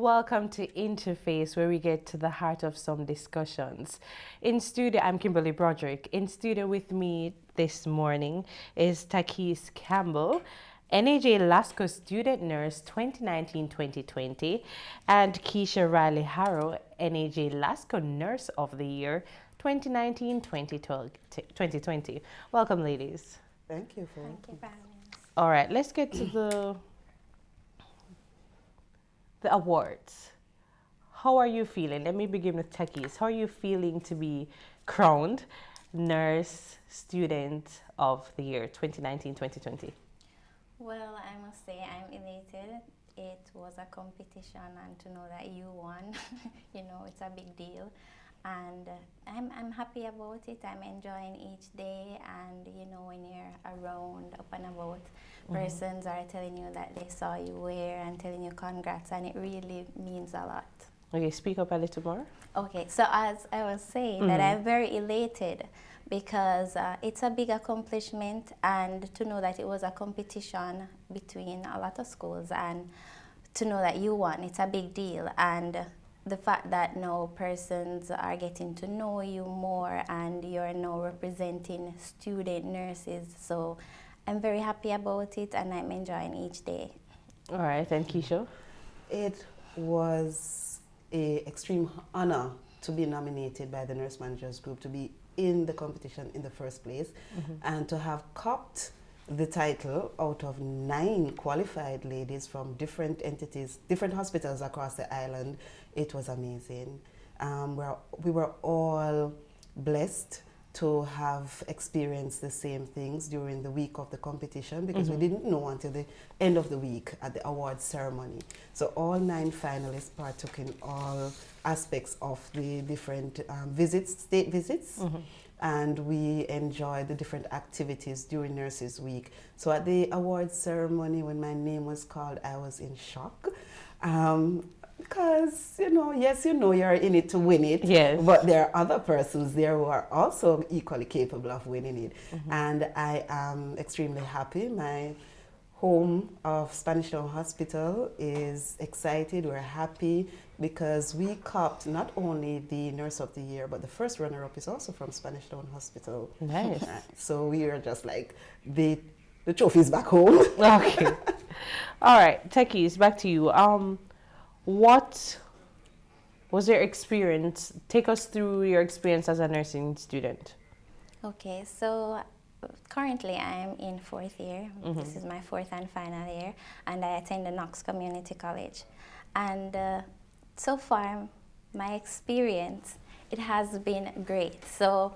Welcome to Interface, where we get to the heart of some discussions. In studio, I'm Kimberly Broderick. In studio with me this morning is Takis Campbell, NAJ LASCO Student Nurse 2019-2020, and Keisha Riley Harrow, NAJ LASCO Nurse of the Year 2019-2020. Welcome, ladies. Thank you for Thank you for having us. All right, let's get to the awards. How are you feeling? Let me begin with Takis. How are you feeling to be crowned Nurse Student of the Year 2019-2020? Well, I must say I'm elated. It was a competition, and to know that you won, it's a big deal. And I'm happy about it. I'm enjoying each day, and when you're around, up and about, persons are telling you that they saw you wear and telling you congrats, and it really means a lot. Okay, speak up a little more. Okay, so as I was saying, that I'm very elated because it's a big accomplishment, and to know that it was a competition between a lot of schools, and to know that you won, it's a big deal. And the fact that now persons are getting to know you more, and you're now representing student nurses, so I'm very happy about it, and I'm enjoying each day. All right, and Keisha? it. Was an extreme honor to be nominated by the Nurse Managers Group to be in the competition in the first place, and to have copped the title out of 9 qualified ladies from different entities, different hospitals across the island. It was amazing. We were all blessed to have experienced the same things during the week of the competition, because we didn't know until the end of the week at the awards ceremony. So all 9 finalists partook in all aspects of the different visits, state visits, and we enjoyed the different activities during Nurses Week. So at the awards ceremony, when my name was called, I was in shock. Because, yes, you're in it to win it. Yes. But there are other persons there who are also equally capable of winning it. And I am extremely happy. My home of Spanish Town Hospital is excited. We're happy because we copped not only the Nurse of the Year, but the first runner-up is also from Spanish Town Hospital. Nice. So we are just like the trophies back home. Okay. All right, Takis, back to you. What was your experience? Take us through your experience as a nursing student. Okay, so currently I'm in 4th year. This is my 4th and final year, and I attend the Knox Community College. And so far, my experience, it has been great. So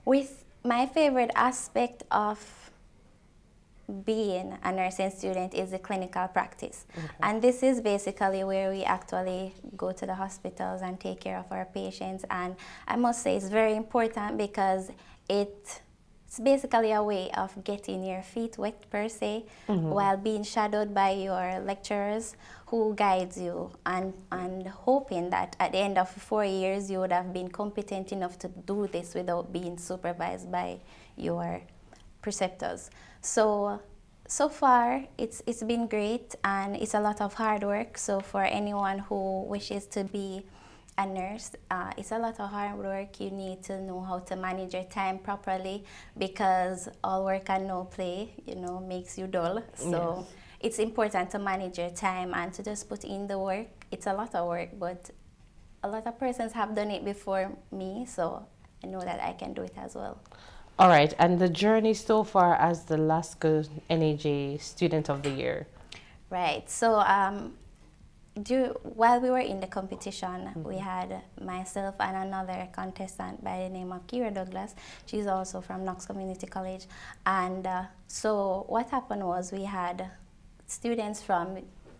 with my favorite aspect of being a nursing student is the clinical practice. And this is basically where we actually go to the hospitals and take care of our patients. And I must say it's very important because it's basically a way of getting your feet wet per se, while being shadowed by your lecturers who guides you, and hoping that at the end of 4 years you would have been competent enough to do this without being supervised by your preceptors. So far it's been great, and it's a lot of hard work. So for anyone who wishes to be a nurse, it's a lot of hard work. You need to know how to manage your time properly, because all work and no play, makes you dull. So it's important to manage your time and to just put in the work. It's a lot of work, but a lot of persons have done it before me, so I know that I can do it as well. All right, and the journey so far as the LASCO NAJ Student of the Year. Right, so while we were in the competition, we had myself and another contestant by the name of Kira Douglas. She's also from Knox Community College. And so what happened was we had students from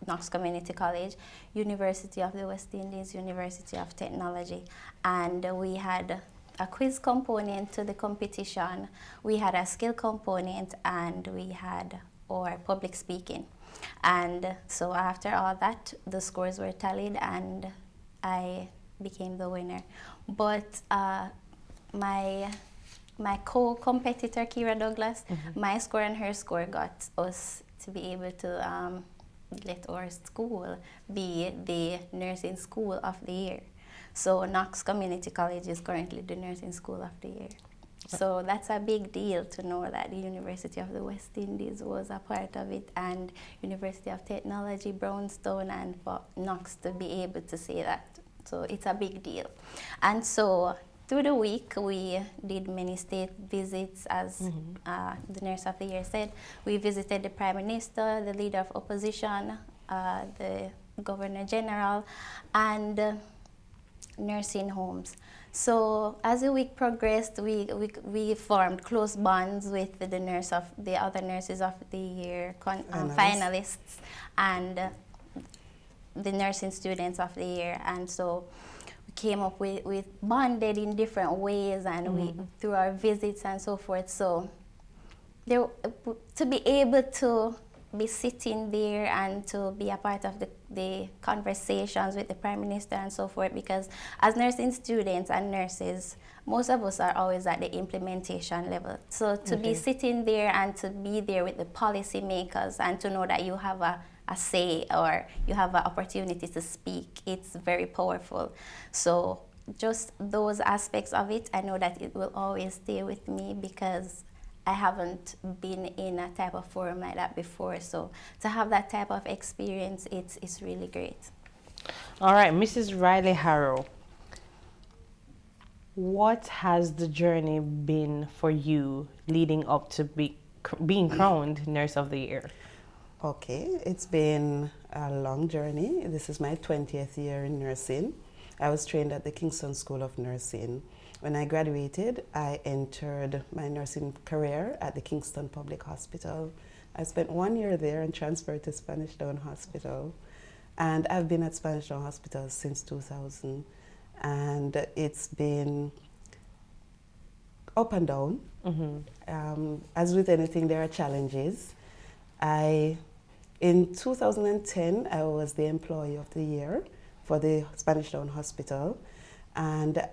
Knox Community College, University of the West Indies, University of Technology, and we had a quiz component to the competition, we had a skill component, and we had our public speaking. And so after all that, the scores were tallied, and I became the winner. But my co-competitor, Kira Douglas, my score and her score got us to be able to let our school be the nursing school of the year. So Knox Community College is currently the nursing school of the year. So that's a big deal to know that the University of the West Indies was a part of it, and University of Technology, Brownstone, and for Knox to be able to say that. So it's a big deal. And so through the week, we did many state visits, as the Nurse of the Year said. We visited the Prime Minister, the Leader of Opposition, the Governor General, and nursing homes. So as the week progressed, we formed close bonds with the other nurses of the year finalists, and the nursing students of the year. And so we came up with bonded in different ways, and we through our visits and so forth. So there, to be able to be sitting there and to be a part of the conversations with the Prime Minister and so forth, because as nursing students and nurses, most of us are always at the implementation level. So to be sitting there and to be there with the policy makers and to know that you have a say, or you have an opportunity to speak, it's very powerful. So just those aspects of it, I know that it will always stay with me, because I haven't been in a type of forum like that before. So to have that type of experience, it's really great. All right, Mrs. Riley Harrow, what has the journey been for you leading up to being crowned Nurse of the Year? Okay, it's been a long journey. This is my 20th year in nursing. I was trained at the Kingston School of Nursing. When I graduated, I entered my nursing career at the Kingston Public Hospital. I spent 1 year there and transferred to Spanish Down Hospital. And I've been at Spanish Down Hospital since 2000. And it's been up and down. As with anything, there are challenges. In 2010, I was the Employee of the Year for the Spanish Down Hospital. And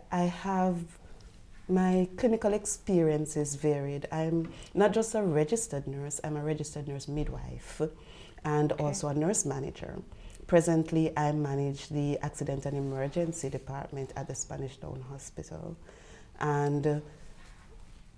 my clinical experience is varied. I'm not just a registered nurse, I'm a registered nurse midwife and also a nurse manager. Presently, I manage the Accident and Emergency Department at the Spanish Down Hospital. And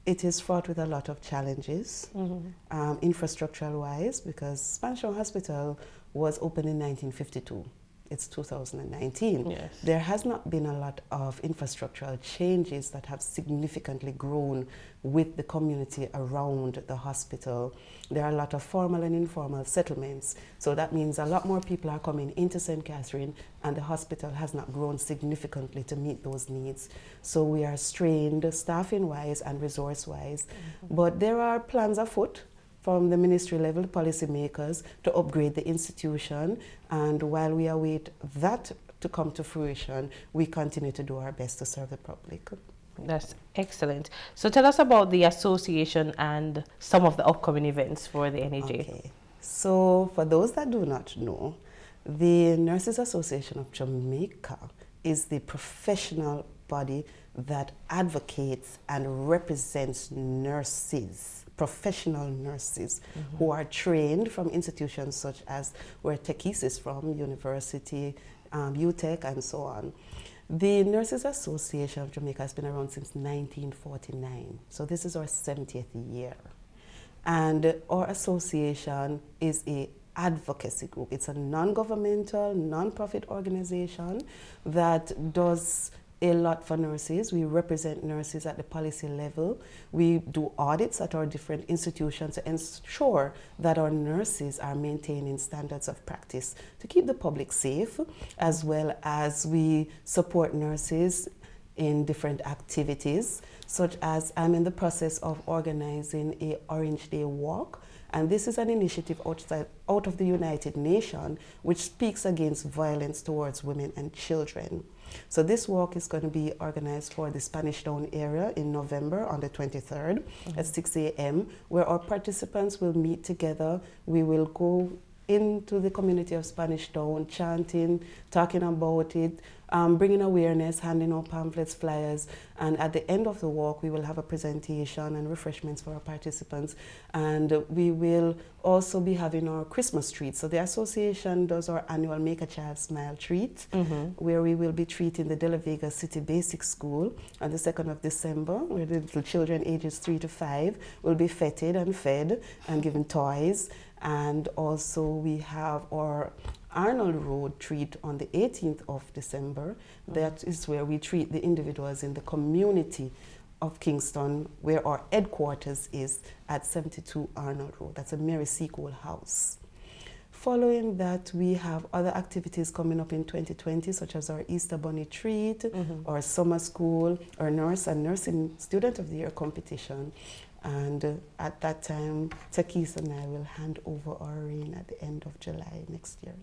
it is fraught with a lot of challenges, infrastructural-wise, because Spanish Down Hospital was opened in 1952. It's 2019. Yes. There has not been a lot of infrastructural changes that have significantly grown with the community around the hospital. There are a lot of formal and informal settlements. So that means a lot more people are coming into St. Catherine, and the hospital has not grown significantly to meet those needs. So we are strained staffing-wise and resource-wise. But there are plans afoot from the ministry level policymakers to upgrade the institution, and while we await that to come to fruition, we continue to do our best to serve the public. That's excellent. So tell us about the association and some of the upcoming events for the NAJ. Okay. So for those that do not know, the Nurses Association of Jamaica is the professional body that advocates and represents nurses, professional nurses who are trained from institutions such as where Tekis is from, University, UTEC, and so on. The Nurses Association of Jamaica has been around since 1949, so this is our 70th year. And our association is a advocacy group. It's a non-governmental, non-profit organization that does a lot for nurses. We represent nurses at the policy level. We do audits at our different institutions to ensure that our nurses are maintaining standards of practice to keep the public safe, as well as we support nurses in different activities, such as I'm in the process of organizing a Orange Day walk. And this is an initiative out of the United Nations which speaks against violence towards women and children. So this walk is going to be organized for the Spanish Down area in November on the 23rd at 6 a.m., where our participants will meet together. We will go into the community of Spanish Town, chanting, talking about it, bringing awareness, handing out pamphlets, flyers, and at the end of the walk we will have a presentation and refreshments for our participants, and we will also be having our Christmas treat. So the association does our annual Make a Child Smile treat, where we will be treating the De La Vega City Basic School on the 2nd of December, where the little children ages 3 to 5 will be feted and fed and given toys. And also we have our Arnold Road treat on the 18th of December. That is where we treat the individuals in the community of Kingston, where our headquarters is at 72 Arnold Road. That's a Mary Sequel house. Following that, we have other activities coming up in 2020, such as our Easter Bunny treat, our summer school, our nurse and nursing student of the year competition. And at that time, Takis and I will hand over our reign at the end of July next year.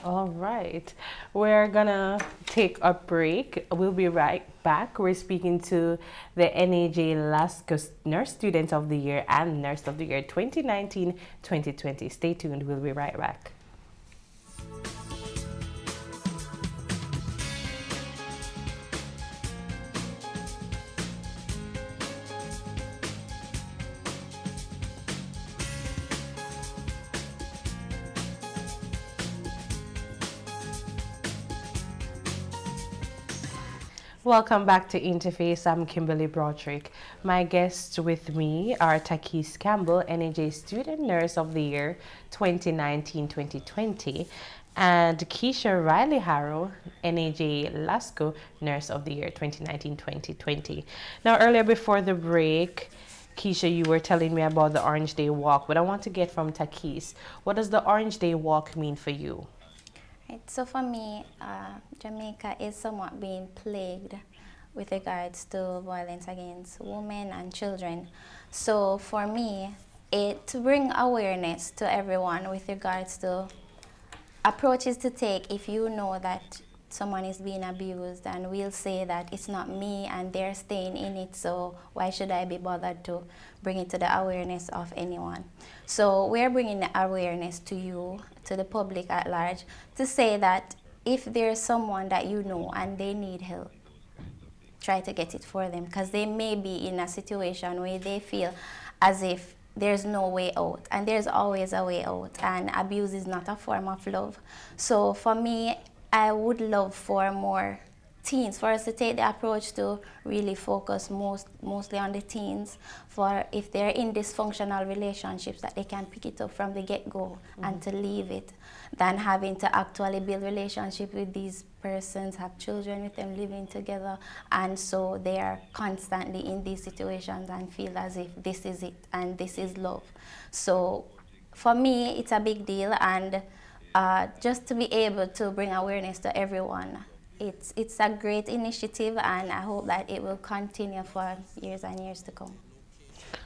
All right. We're gonna take a break. We'll be right back. We're speaking to the NAJ LASCO Nurse Student of the Year and Nurse of the Year 2019-2020. Stay tuned. We'll be right back. Welcome back to Interface. I'm Kimberly Broderick. My guests with me are Takis Campbell, NAJ Student Nurse of the Year 2019-2020, and Keisha Riley Harrow, NAJ LASCO Nurse of the Year 2019-2020. Now, earlier before the break, Keisha, you were telling me about the Orange Day Walk, but I want to get from Takis, what does the Orange Day Walk mean for you? So for me, Jamaica is somewhat being plagued with regards to violence against women and children. So for me, to bring awareness to everyone with regards to approaches to take if you know that someone is being abused, and we'll say that it's not me and they're staying in it, so why should I be bothered to bring it to the awareness of anyone? So we're bringing the awareness to you, to the public at large, to say that if there's someone that you know and they need help, try to get it for them, because they may be in a situation where they feel as if there's no way out, and there's always a way out, and abuse is not a form of love. So for me, I would love for more teens, for us to take the approach to really focus mostly on the teens, for if they're in dysfunctional relationships, that they can pick it up from the get-go and to leave it, than having to actually build relationship with these persons, have children with them, living together, and so they are constantly in these situations and feel as if this is it and this is love. So for me, it's a big deal, and just to be able to bring awareness to everyone, it's a great initiative, and I hope that it will continue for years and years to come.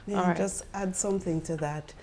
Yeah, just add something to that.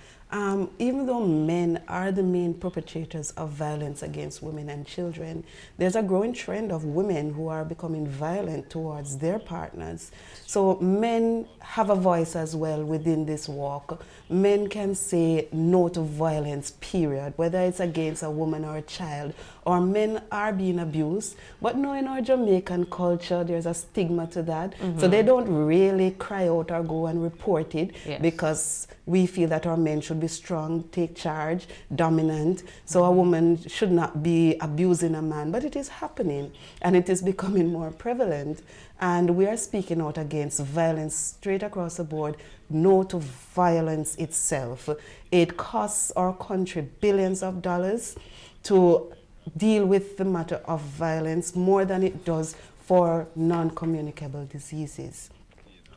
Even though men are the main perpetrators of violence against women and children, there's a growing trend of women who are becoming violent towards their partners. So men have a voice as well within this walk. Men can say no to violence, period, whether it's against a woman or a child, or men are being abused. But no, in our Jamaican culture, there's a stigma to that. So they don't really cry out or go and report it, because we feel that our men should be strong, take charge, dominant. So a woman should not be abusing a man, but it is happening, and it is becoming more prevalent. And we are speaking out against violence straight across the board. No to violence itself. It costs our country billions of dollars to deal with the matter of violence more than it does for non-communicable diseases.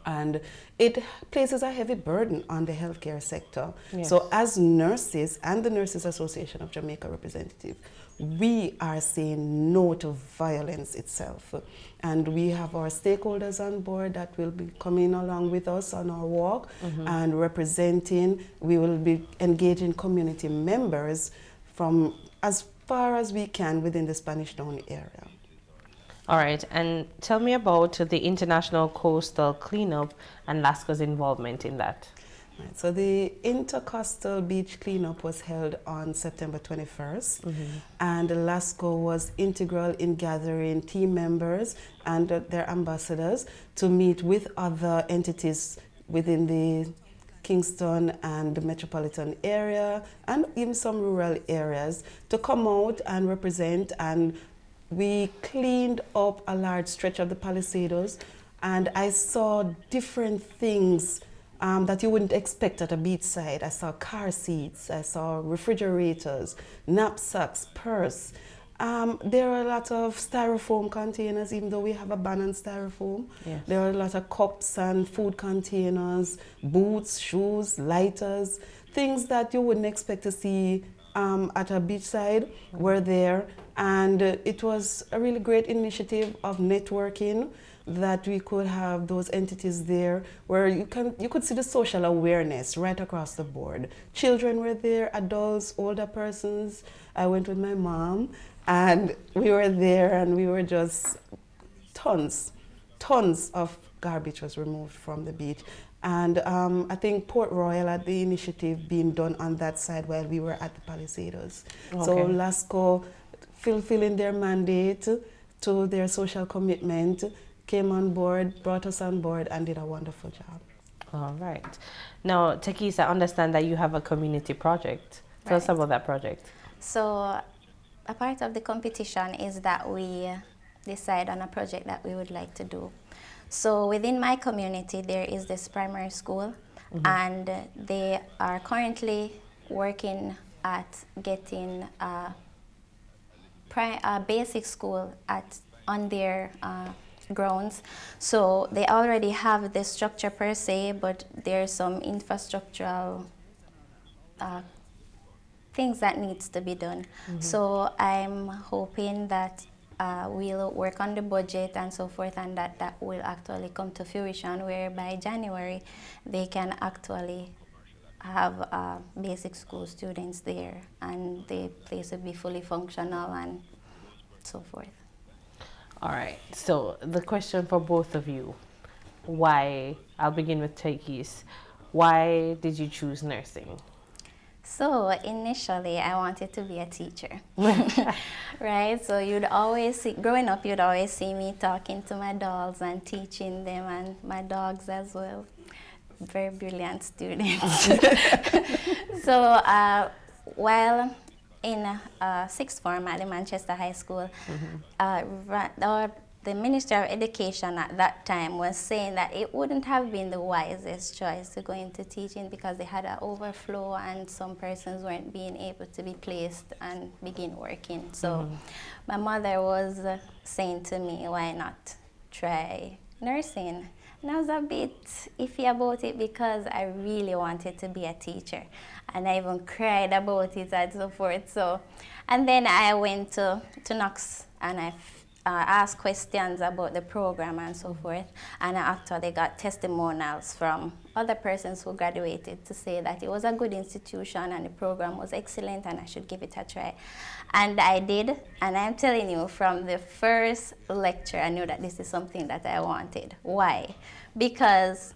And it places a heavy burden on the healthcare sector. Yes. So as nurses and the Nurses Association of Jamaica representative, we are saying no to violence itself. And we have our stakeholders on board that will be coming along with us on our walk and representing. We will be engaging community members from as far as we can within the Spanish Town area. All right, and tell me about the International Coastal Cleanup and LASCO's involvement in that. Right. So the Intercoastal Beach Cleanup was held on September 21st, and LASCO was integral in gathering team members and their ambassadors to meet with other entities within the Kingston and the metropolitan area and even some rural areas to come out and represent, and we cleaned up a large stretch of the Palisadoes, and I saw different things that you wouldn't expect at a beachside. I saw car seats, I saw refrigerators, knapsacks, purse. There are a lot of styrofoam containers, even though we have a ban on styrofoam. Yes. There are a lot of cups and food containers, boots, shoes, lighters, things that you wouldn't expect to see at a beachside were there. And it was a really great initiative of networking, that we could have those entities there where you could see the social awareness right across the board. Children were there, adults, older persons. I went with my mom, and we were there, and we were just tons of garbage was removed from the beach. And I think Port Royal had the initiative being done on that side while we were at the Palisadoes. Okay. So LASCO fulfilling their mandate to their social commitment, came on board, brought us on board, and did a wonderful job. All right. Now, Takis, I understand that you have a community project. Tell us Right. about that project. So a part of the competition is that we decide on a project that we would like to do. So within my community, there is this primary school, and they are currently working at getting a basic school on their grounds. So they already have the structure per se, but there's some infrastructural things that needs to be done. So I'm hoping that we'll work on the budget and so forth, and that will actually come to fruition, where by January they can actually have basic school students there, and the place will be fully functional and so forth. All right. So the question for both of you, why? I'll begin with Takis. Why did you choose nursing? So initially, I wanted to be a teacher, right? So growing up, you'd always see me talking to my dogs and teaching them, and my dogs as well. Very brilliant students. So while in sixth form at the Manchester High School, the Minister of Education at that time was saying that it wouldn't have been the wisest choice to go into teaching, because they had an overflow and some persons weren't being able to be placed and begin working. So my mother was saying to me, why not try nursing? And I was a bit iffy about it, because I really wanted to be a teacher, and I even cried about it and so forth. So, and then I went to Knox, and I asked questions about the program and so forth, and I actually got testimonials from other persons who graduated to say that it was a good institution and the program was excellent and I should give it a try. And I did, and I'm telling you, from the first lecture I knew that this is something that I wanted. Why? Because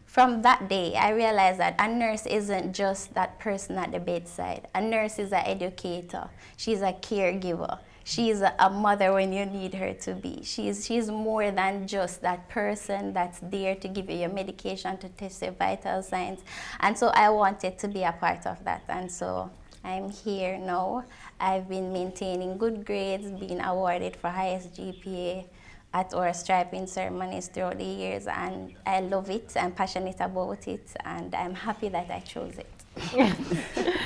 from that day, I realized that a nurse isn't just that person at the bedside. A nurse is an educator. She's a caregiver. She's a mother when you need her to be. She's more than just that person that's there to give you your medication, to test your vital signs. And so I wanted to be a part of that. And so I'm here now. I've been maintaining good grades, being awarded for highest GPA at our striping ceremonies throughout the years, and I love it. I'm passionate about it, and I'm happy that I chose it.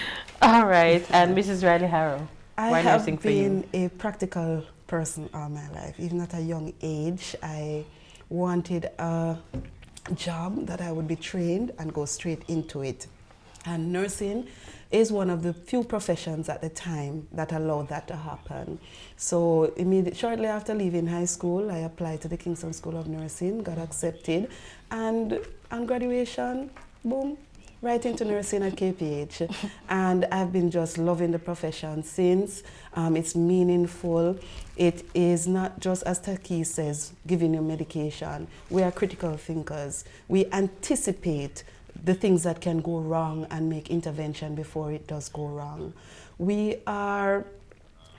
All right. And Mrs. Riley Harrow, I why have nursing for you? been a practical person all my life. Even at a young age, I wanted a job that I would be trained and go straight into it. And nursing is one of the few professions at the time that allowed that to happen. So shortly after leaving high school, I applied to the Kingston School of Nursing, got accepted, and on graduation, boom, right into nursing at KPH. And I've been just loving the profession since. It's meaningful. It is not just, as Taki says, giving you medication. We are critical thinkers. We anticipate the things that can go wrong and make intervention before it does go wrong. We are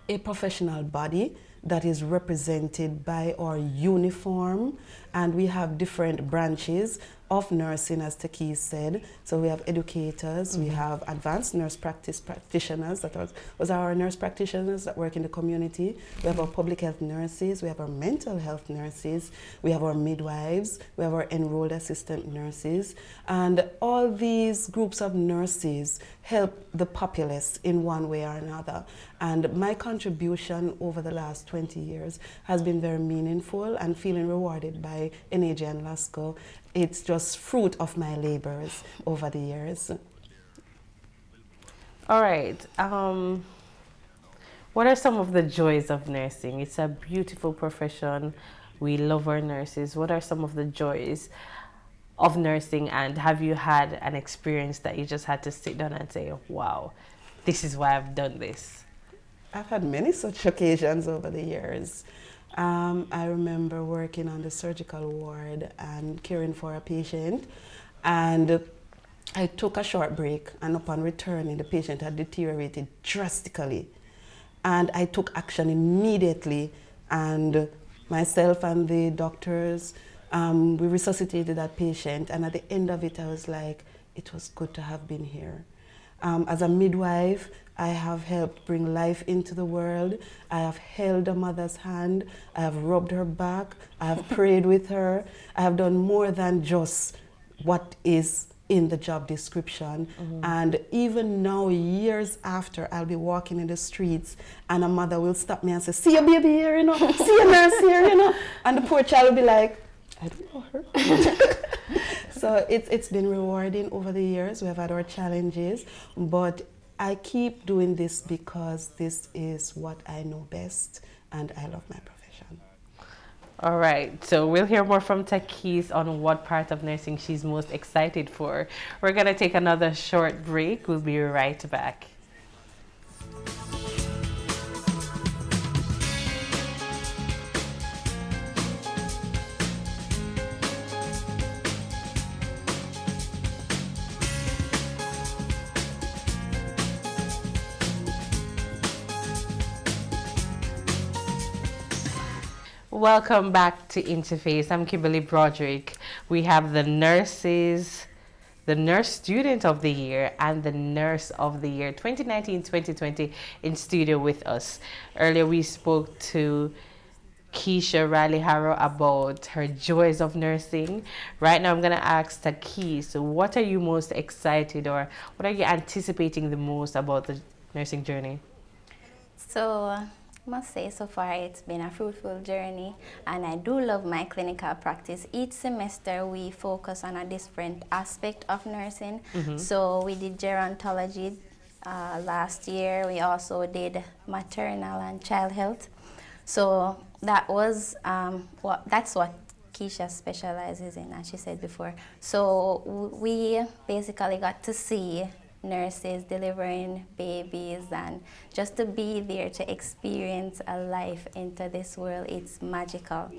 a professional body that is represented by our uniform, and we have different branches of nursing, as Taki said. So we have educators, we have advanced nurse practitioners, those are our nurse practitioners that work in the community. We have our public health nurses, we have our mental health nurses, we have our midwives, we have our enrolled assistant nurses, and all these groups of nurses help the populace in one way or another. And my contribution over the last 20 years has been very meaningful and feeling rewarded by NAJ and LASCO. It's just fruit of my labors over the years. All right. What are some of the joys of nursing? It's a beautiful profession. We love our nurses. What are some of the joys of nursing, and have you had an experience that you just had to sit down and say, wow, this is why I've done this? I've had many such occasions over the years. I remember working on the surgical ward and caring for a patient, and I took a short break, and upon returning, the patient had deteriorated drastically. And I took action immediately, and myself and the doctors, we resuscitated that patient, and at the end of it, I was like, it was good to have been here. As a midwife, I have helped bring life into the world. I have held a mother's hand. I have rubbed her back. I have prayed with her. I have done more than just what is in the job description. And even now, years after, I'll be walking in the streets and a mother will stop me and say, see your baby here, you know, see your nurse here, you know. And the poor child will be like, I don't know her. So it's been rewarding over the years. We have had our challenges, but I keep doing this because this is what I know best, and I love my profession. All right, so we'll hear more from Takis on what part of nursing she's most excited for. We're going to take another short break. We'll be right back. Welcome back to Interface. I'm Kimberly Broderick. We have the nurses, the Nurse Student of the Year, and the Nurse of the Year 2019-2020 in studio with us. Earlier we spoke to Keisha Riley Harrow about her joys of nursing. Right now I'm going to ask Takis, so what are you most excited, or what are you anticipating the most about the nursing journey? So I must say, so far it's been a fruitful journey, and I do love my clinical practice. Each semester we focus on a different aspect of nursing. So we did gerontology last year. We also did maternal and child health. So that was that's what Keisha specializes in, as she said before. So we basically got to see nurses delivering babies, and just to be there to experience a life into this world, it's magical.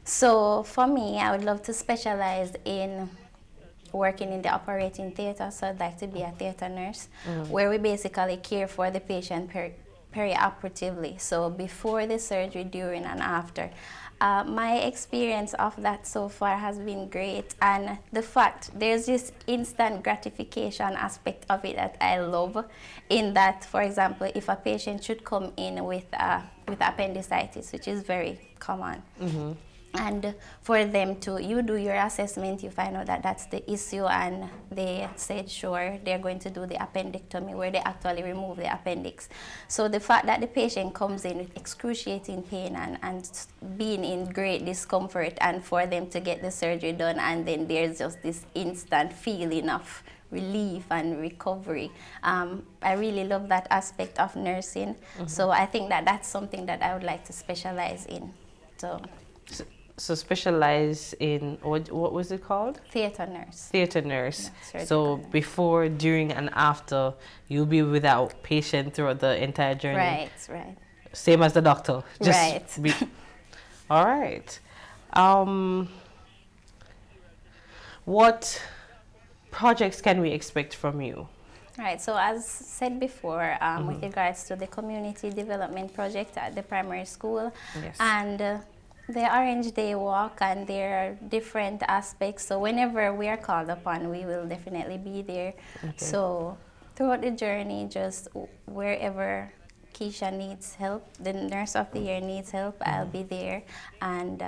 So for me, I would love to specialize in working in the operating theater, so I'd like to be a theater nurse, where we basically care for the patient perioperatively, so before the surgery, during and after. My experience of that so far has been great, and the fact there's this instant gratification aspect of it that I love, in that, for example, if a patient should come in with appendicitis, which is very common, and for them to, you do your assessment, you find out that that's the issue, and they said sure, they're going to do the appendectomy, where they actually remove the appendix. So the fact that the patient comes in with excruciating pain and being in great discomfort, and for them to get the surgery done, and then there's just this instant feeling of relief and recovery. I really love that aspect of nursing. So I think that that's something that I would like to specialize in. So specialize in, what was it called? Theater nurse. Theater nurse. Yeah, so before, during, and after, you'll be without patient throughout the entire journey. Right, right. Same as the doctor. Right. All right. What projects can we expect from you? Right, so as said before, with regards to the community development project at the primary school, Yes. and the Orange Day Walk, and there are different aspects, so whenever we are called upon, we will definitely be there. Okay. So throughout the journey, just wherever Keisha needs help, the nurse of the year needs help, I'll be there, and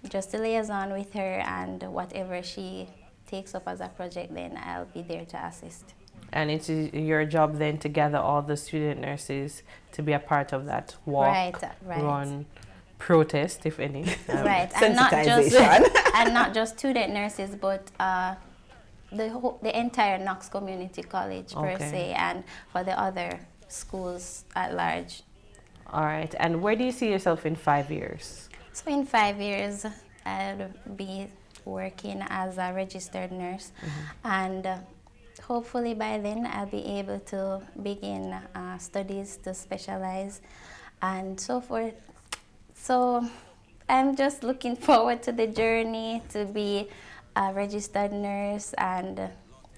just a liaison with her, and whatever she takes up as a project, then I'll be there to assist. And it's your job then to gather all the student nurses to be a part of that walk, Right. run, protest, if any. Right, and not just and not just student nurses, but the entire Knox Community College per Okay. se, and for the other schools at large. All right. And where do you see yourself in 5 years? So in 5 years, I'll be working as a registered nurse, and hopefully by then I'll be able to begin studies to specialize and so forth. So I'm just looking forward to the journey to be a registered nurse and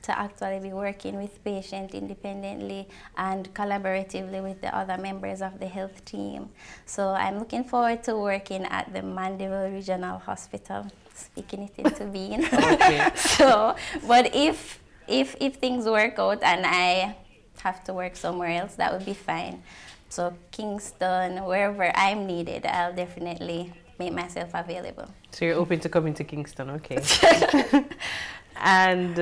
to actually be working with patients independently and collaboratively with the other members of the health team. So I'm looking forward to working at the Mandeville Regional Hospital, speaking it into being. Okay. So, but if things work out and I have to work somewhere else, that would be fine. So Kingston, wherever I'm needed, I'll definitely make myself available. So you're open to coming to Kingston, okay. And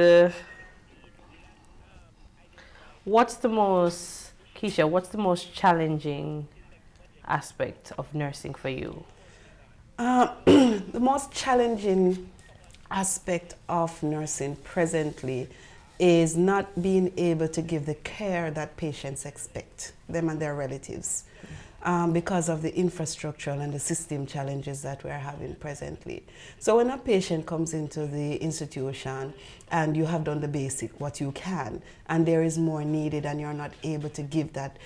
Keisha, what's the most challenging aspect of nursing for you? The most challenging aspect of nursing presently is not being able to give the care that patients expect, them and their relatives, because of the infrastructural and the system challenges that we're having presently. So when a patient comes into the institution and you have done the basic, what you can, and there is more needed and you're not able to give that,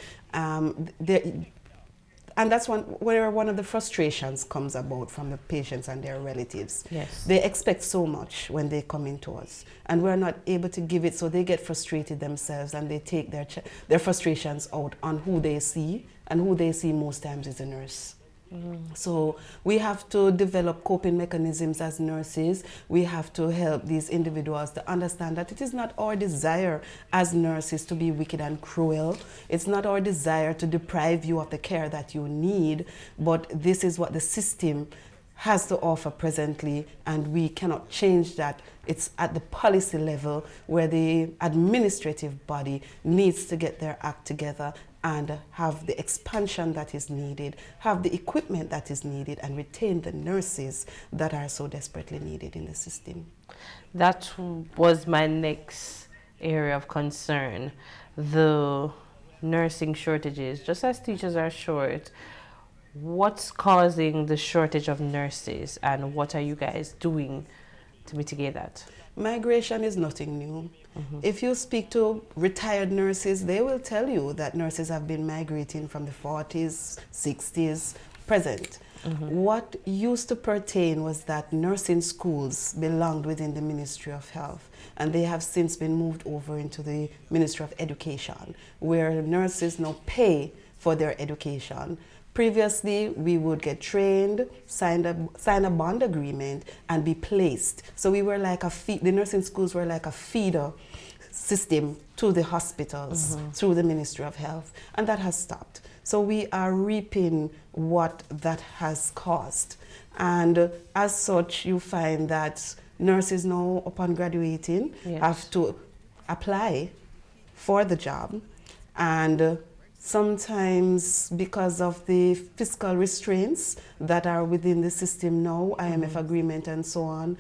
and that's where one of the frustrations comes about from the patients and their relatives. Yes. They expect so much when they come into us, and we're not able to give it, so they get frustrated themselves and they take their frustrations out on who they see, and who they see most times is a nurse. So we have to develop coping mechanisms as nurses. We have to help these individuals to understand that it is not our desire as nurses to be wicked and cruel. It's not our desire to deprive you of the care that you need, but this is what the system has to offer presently, and we cannot change that. It's at the policy level where the administrative body needs to get their act together and have the expansion that is needed, have the equipment that is needed, and retain the nurses that are so desperately needed in the system. That was my next area of concern, the nursing shortages. Just as teachers are short, what's causing the shortage of nurses, and what are you guys doing to mitigate that? Migration is nothing new. If you speak to retired nurses, they will tell you that nurses have been migrating from the 40s, 60s, present. What used to pertain was that nursing schools belonged within the Ministry of Health, and they have since been moved over into the Ministry of Education, where nurses now pay for their education. Previously, we would get trained, sign a bond agreement, and be placed. So we were like the nursing schools were like a feeder system to the hospitals through the Ministry of Health, and that has stopped. So we are reaping what that has caused. And as such, you find that nurses now, upon graduating, have to apply for the job, and sometimes because of the fiscal restraints that are within the system now, IMF agreement and so on,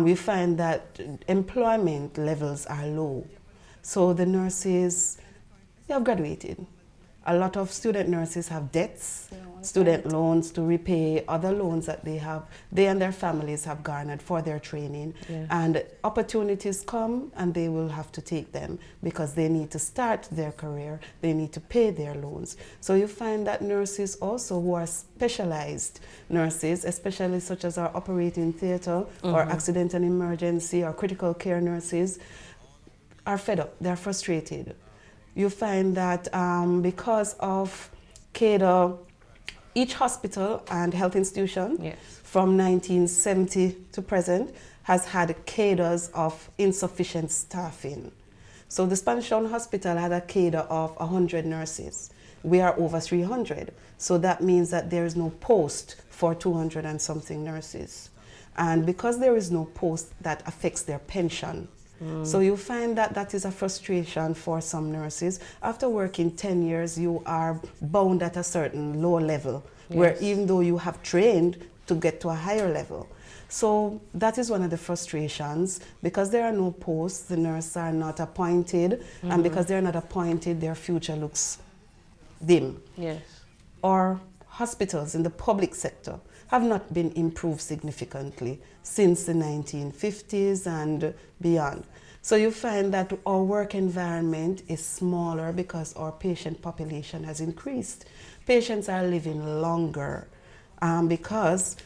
we find that employment levels are low. So the nurses, they have graduated. A lot of student nurses have debts, student loans to repay, other loans that they and their families have garnered for their training. And opportunities come and they will have to take them because they need to start their career, they need to pay their loans. So you find that nurses also who are specialized nurses, especially such as our operating theater or accident and emergency or critical care nurses, are fed up, they're frustrated. You find that because of CADA, each hospital and health institution Yes. from 1970 to present has had cadres of insufficient staffing. So the Spanish Town Hospital had a cadre of 100 nurses. We are over 300. So that means that there is no post for 200 and something nurses. And because there is no post, that affects their pension. So you find that that is a frustration for some nurses. After working 10 years, you are bound at a certain low level, where even though you have trained to get to a higher level. So that is one of the frustrations. Because there are no posts, the nurses are not appointed, and because they're not appointed, their future looks dim. Yes. Our hospitals in the public sector have not been improved significantly since the 1950s and beyond. So you find that our work environment is smaller because our patient population has increased. Patients are living longer because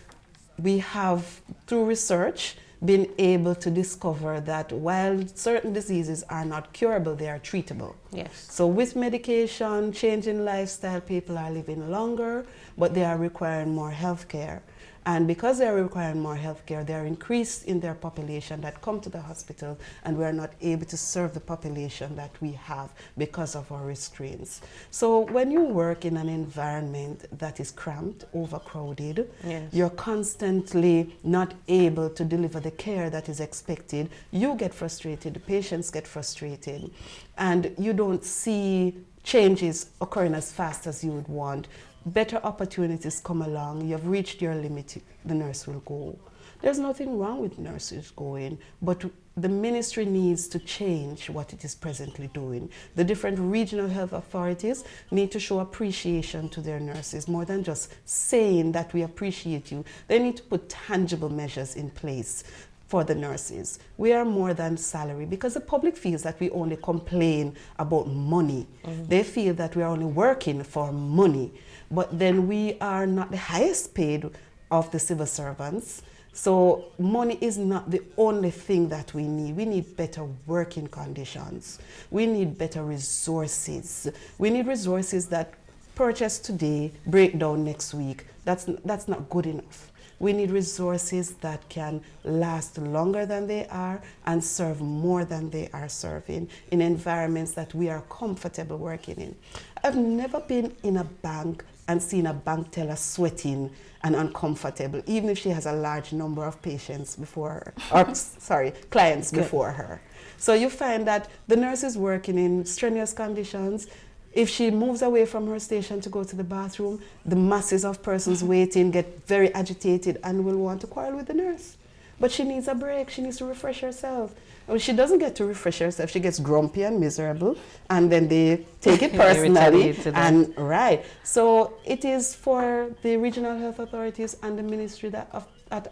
we have, through research, been able to discover that while certain diseases are not curable, they are treatable. Yes. So with medication, change in lifestyle, people are living longer, but they are requiring more health care. And because they are requiring more health care, they are increased in their population that come to the hospital, and we are not able to serve the population that we have because of our restraints. So when you work in an environment that is cramped, overcrowded, you're constantly not able to deliver the care that is expected, you get frustrated, the patients get frustrated, and you don't see changes occurring as fast as you would want. Better opportunities come along, you have reached your limit, the nurse will go. There's nothing wrong with nurses going, but the ministry needs to change what it is presently doing. The different regional health authorities need to show appreciation to their nurses, more than just saying that we appreciate you. They need to put tangible measures in place for the nurses. We are more than salary, because the public feels that we only complain about money. They feel that we are only working for money. But then we are not the highest paid of the civil servants. So money is not the only thing that we need. We need better working conditions. We need better resources. We need resources that purchase today, break down next week. That's not good enough. We need resources that can last longer than they are and serve more than they are serving in environments that we are comfortable working in. I've never been in a bank and seen a bank teller sweating and uncomfortable, even if she has a large number of patients before her, or clients before her. So you find that the nurse is working in strenuous conditions. If she moves away from her station to go to the bathroom, the masses of persons waiting get very agitated and will want to quarrel with the nurse. But she needs a break, she needs to refresh herself. When she doesn't get to refresh herself, she gets grumpy and miserable, and then they take it personally. So it is for the regional health authorities and the ministry that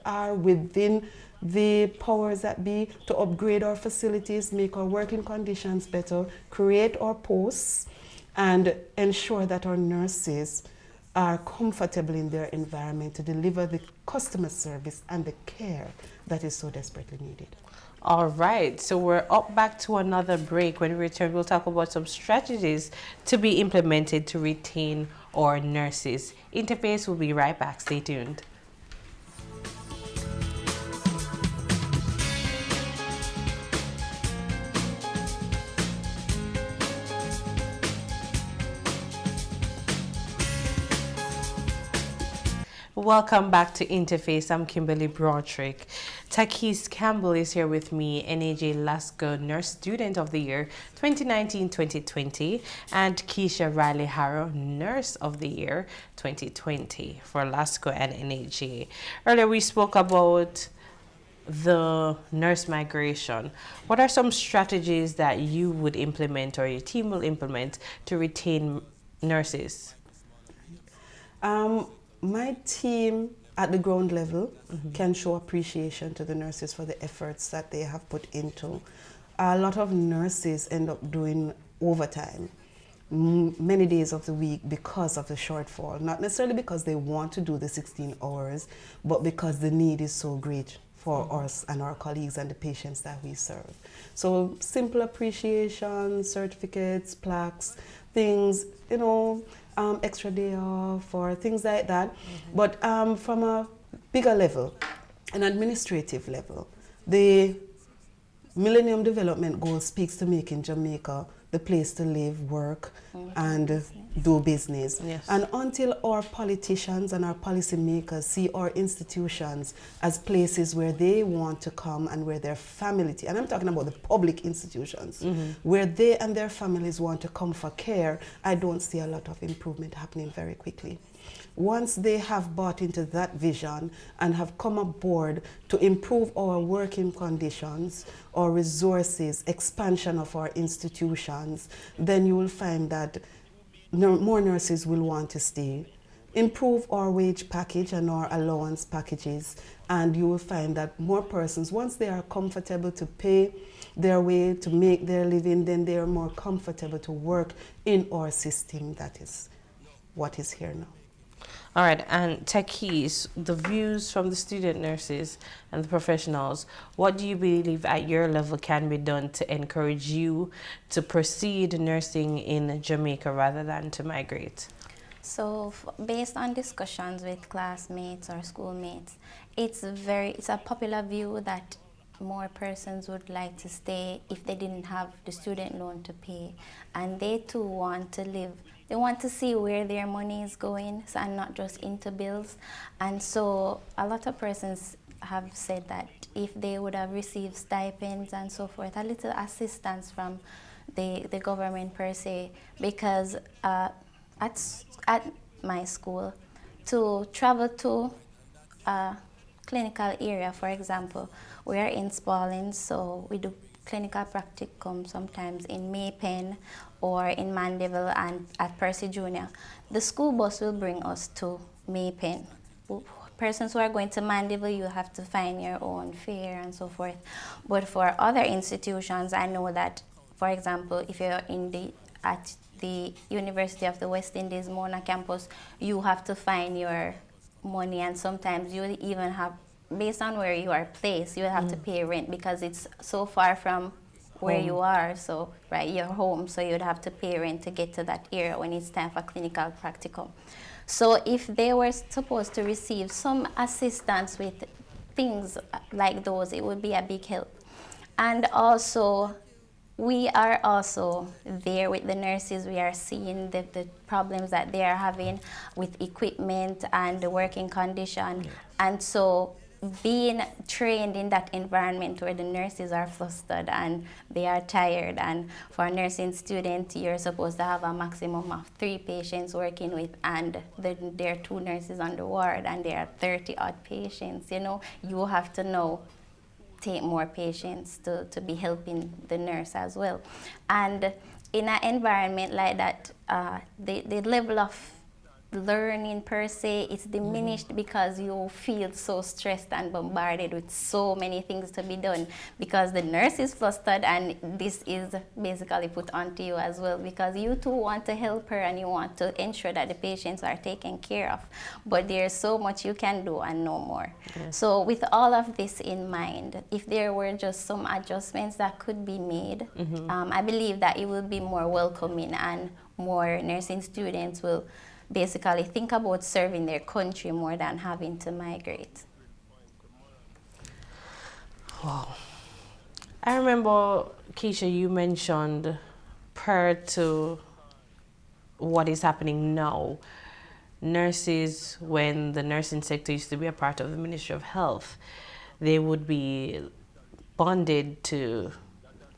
are within the powers that be to upgrade our facilities, make our working conditions better, create our posts, and ensure that our nurses are comfortable in their environment to deliver the customer service and the care that is so desperately needed. All right, so we're up back to another break. When we return, we'll talk about some strategies to be implemented to retain our nurses. Interface will be right back. Stay tuned. Welcome back to Interface. I'm Kimberly Broderick. Takis Campbell is here with me, NAJ LASCO Nurse Student of the Year 2019-2020, and Keisha Riley Harrow Nurse of the Year 2020 for LASCO and NAJ. Earlier we spoke about the nurse migration. What are some strategies that you would implement or your team will implement to retain nurses? My team at the ground level can show appreciation to the nurses for the efforts that they have put into. A lot of nurses end up doing overtime many days of the week because of the shortfall. Not necessarily because they want to do the 16 hours, but because the need is so great for us and our colleagues and the patients that we serve. So simple appreciation, certificates, plaques, things, extra day off or things like that. But from a bigger level, an administrative level, the Millennium Development Goal speaks to making Jamaica the place to live, work, and do business. Yes. And until our politicians and our policymakers see our institutions as places where they want to come and where their family, and I'm talking about the public institutions, where they and their families want to come for care, I don't see a lot of improvement happening very quickly. Once they have bought into that vision and have come aboard to improve our working conditions, our resources, expansion of our institutions, then you will find that more nurses will want to stay. Improve our wage package and our allowance packages, and you will find that more persons, once they are comfortable to pay their way to make their living, then they are more comfortable to work in our system. That is what is here now. All right, and Takis, the views from the student nurses and the professionals, what do you believe at your level can be done to encourage you to proceed nursing in Jamaica rather than to migrate? So based on discussions with classmates or schoolmates, it's a popular view that more persons would like to stay if they didn't have the student loan to pay, and they too want to live. They want to see where their money is going, so, and not just into bills. And so a lot of persons have said that if they would have received stipends and so forth, a little assistance from the government per se, because at my school, to travel to a clinical area, for example, we are in Spalding, so we do clinical practicum sometimes in Maypen or in Mandeville and at Percy Junior. The school bus will bring us to Maypen. Persons who are going to Mandeville, you have to find your own fare and so forth. But for other institutions, I know that, for example, if you're at the University of the West Indies Mona campus, you have to find your money, and sometimes you even have, based on where you are placed, you have to pay rent because it's so far from where you are, so your home, so you'd have to pay rent to get to that area when it's time for clinical practicum. So if they were supposed to receive some assistance with things like those, it would be a big help. And also, we are also there with the nurses. We are seeing the problems that they are having with equipment and the working condition. And so being trained in that environment where the nurses are flustered and they are tired, and for a nursing student, you're supposed to have a maximum of 3 patients working with, and there are 2 nurses on the ward, and there are 30-odd patients. You have to take more patients to be helping the nurse as well. And in an environment like that, the level of learning per se is diminished because you feel so stressed and bombarded with so many things to be done, because the nurse is flustered, and this is basically put onto you as well, because you too want to help her and you want to ensure that the patients are taken care of, but there's so much you can do and no more. So with all of this in mind, if there were just some adjustments that could be made, I believe that it will be more welcoming, and more nursing students will basically think about serving their country more than having to migrate. Wow. I remember, Keisha, you mentioned prior to what is happening now, nurses, when the nursing sector used to be a part of the Ministry of Health, they would be bonded to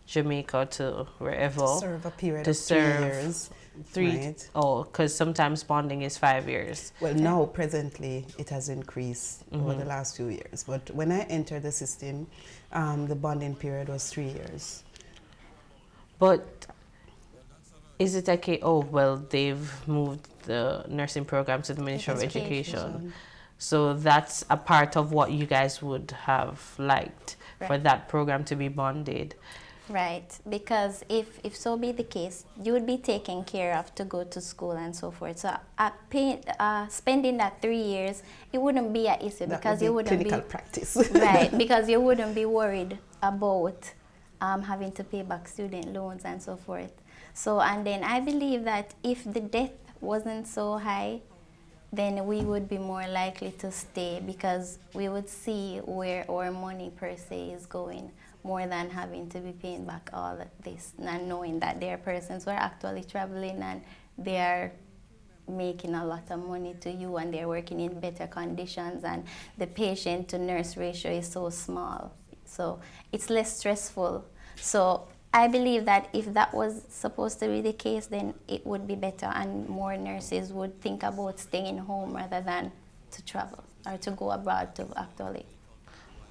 Jamaica, to wherever. To serve a period to of 3 years. Right. Because sometimes bonding is 5 years. Well, now presently it has increased over the last few years. But when I entered the system, the bonding period was 3 years. But is it okay? Oh, well, they've moved the nursing program to the Ministry of Education. So that's a part of what you guys would have liked, for that program to be bonded. Right, because if so be the case, you would be taken care of to go to school and so forth. So spending that 3 years, it wouldn't be an issue That because would you be wouldn't clinical be practice. right, because you wouldn't be worried about having to pay back student loans and so forth. So, and then I believe that if the debt wasn't so high, then we would be more likely to stay because we would see where our money per se is going more than having to be paying back all of this and knowing that there are persons who are actually traveling and they are making a lot of money to you and they're working in better conditions and the patient to nurse ratio is so small. So it's less stressful. So I believe that if that was supposed to be the case, then it would be better and more nurses would think about staying home rather than to travel or to go abroad to actually.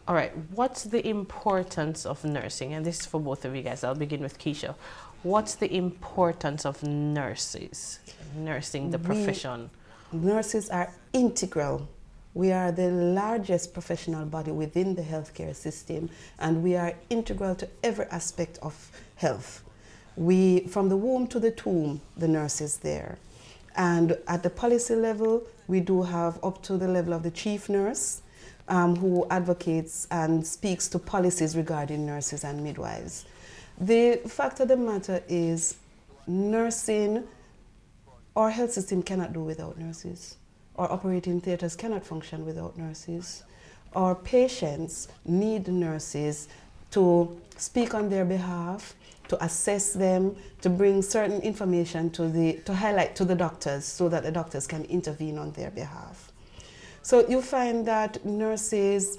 All right, what's the importance of nursing? And this is for both of you guys. I'll begin with Keisha. What's the importance of nurses, nursing, the profession? Nurses are integral. We are the largest professional body within the healthcare system, and we are integral to every aspect of health. We, from the womb to the tomb, the nurse is there. And at the policy level, we do have up to the level of the chief nurse, who advocates and speaks to policies regarding nurses and midwives. The fact of the matter is, nursing, our health system cannot do without nurses. Our operating theatres cannot function without nurses. Our patients need nurses to speak on their behalf, to assess them, to bring certain information to highlight to the doctors so that the doctors can intervene on their behalf. So you find that nurses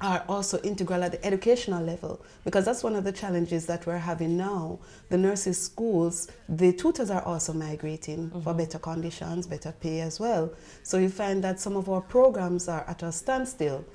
are also integral at the educational level, because that's one of the challenges that we're having now. The nurses' schools, the tutors are also migrating for better conditions, better pay as well. So you find that some of our programs are at a standstill,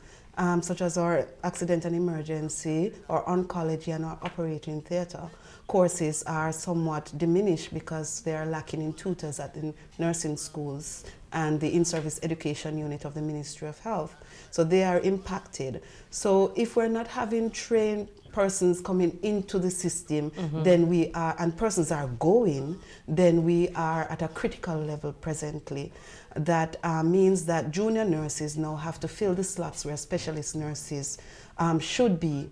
such as our accident and emergency, our oncology and our operating theatre courses are somewhat diminished because they are lacking in tutors at the nursing schools and the in-service education unit of the Ministry of Health. So they are impacted. So if we're not having trained persons coming into the system, then we are, and persons are going, then we are at a critical level presently. That means that junior nurses now have to fill the slots where specialist nurses should be.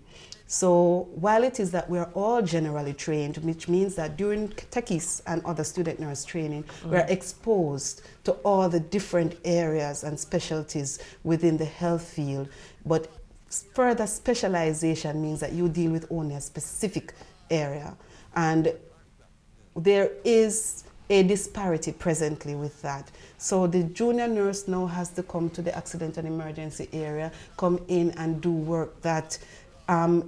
So while it is that we're all generally trained, which means that during techies and other student nurse training, we're exposed to all the different areas and specialties within the health field. But further specialization means that you deal with only a specific area. And there is a disparity presently with that. So the junior nurse now has to come to the accident and emergency area, come in and do work that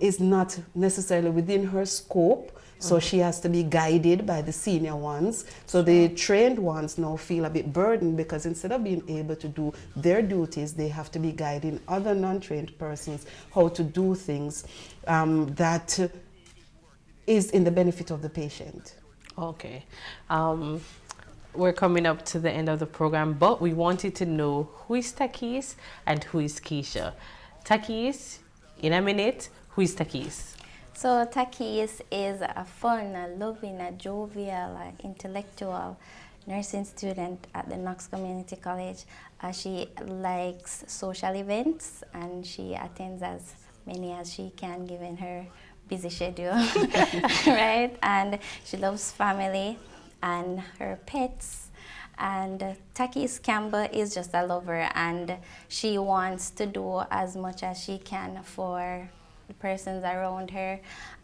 is not necessarily within her scope. So she has to be guided by the senior ones. So the trained ones now feel a bit burdened because instead of being able to do their duties, they have to be guiding other non-trained persons how to do things that is in the benefit of the patient. Okay. We're coming up to the end of the program, but we wanted to know who is Takis and who is Keisha. Takis, in a minute, who is Takis? So Takis is a fun, a loving, a jovial, intellectual nursing student at the Knox Community College. She likes social events and she attends as many as she can given her busy schedule, right? And she loves family and her pets. And Takis Campbell is just a lover and she wants to do as much as she can for the persons around her.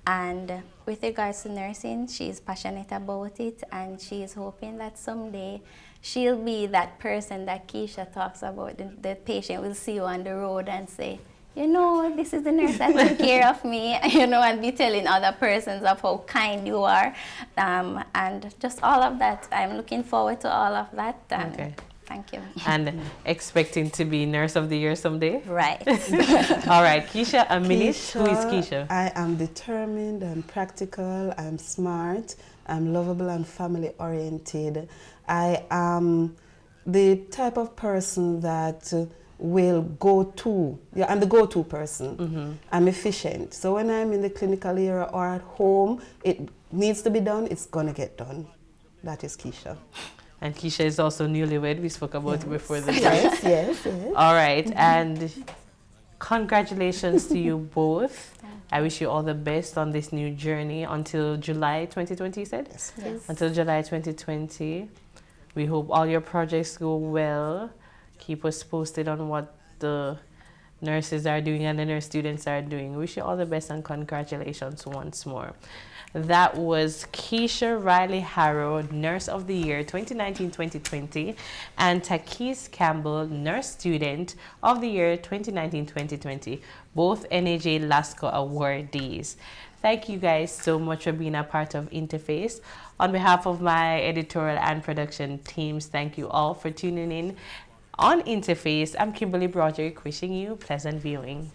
And with regards to nursing, she's passionate about it and she's hoping that someday she'll be that person that Keisha talks about. The patient will see you on the road and say, you know, this is the nurse that took care of me, you know, and be telling other persons of how kind you are. And just all of that. I'm looking forward to all of that. Okay. Thank you. And expecting to be Nurse of the Year someday? Right. All right, Keisha, a minute. Who is Keisha? I am determined, I'm practical, I'm smart, I'm lovable and family oriented. I am the type of person that will go to, yeah, I'm the go-to person. I'm efficient. So when I'm in the clinical area or at home, it needs to be done, it's gonna get done. That is Keisha. And Keisha is also newlywed. We spoke about it before the Yes, yes. All right, and congratulations to you both. I wish you all the best on this new journey until July 2020, you said? Yes. Yes. Until July 2020. We hope all your projects go well. Keep us posted on what the nurses are doing and the nurse students are doing. Wish you all the best and congratulations once more. That was Keisha Riley Harrow, Nurse of the Year 2019-2020, and Takis Campbell, Nurse Student of the Year 2019-2020, both NAJ LASCO awardees. Thank you guys so much for being a part of Interface. On behalf of my editorial and production teams, thank you all for tuning in on Interface. I'm Kimberly Broderick, wishing you pleasant viewing.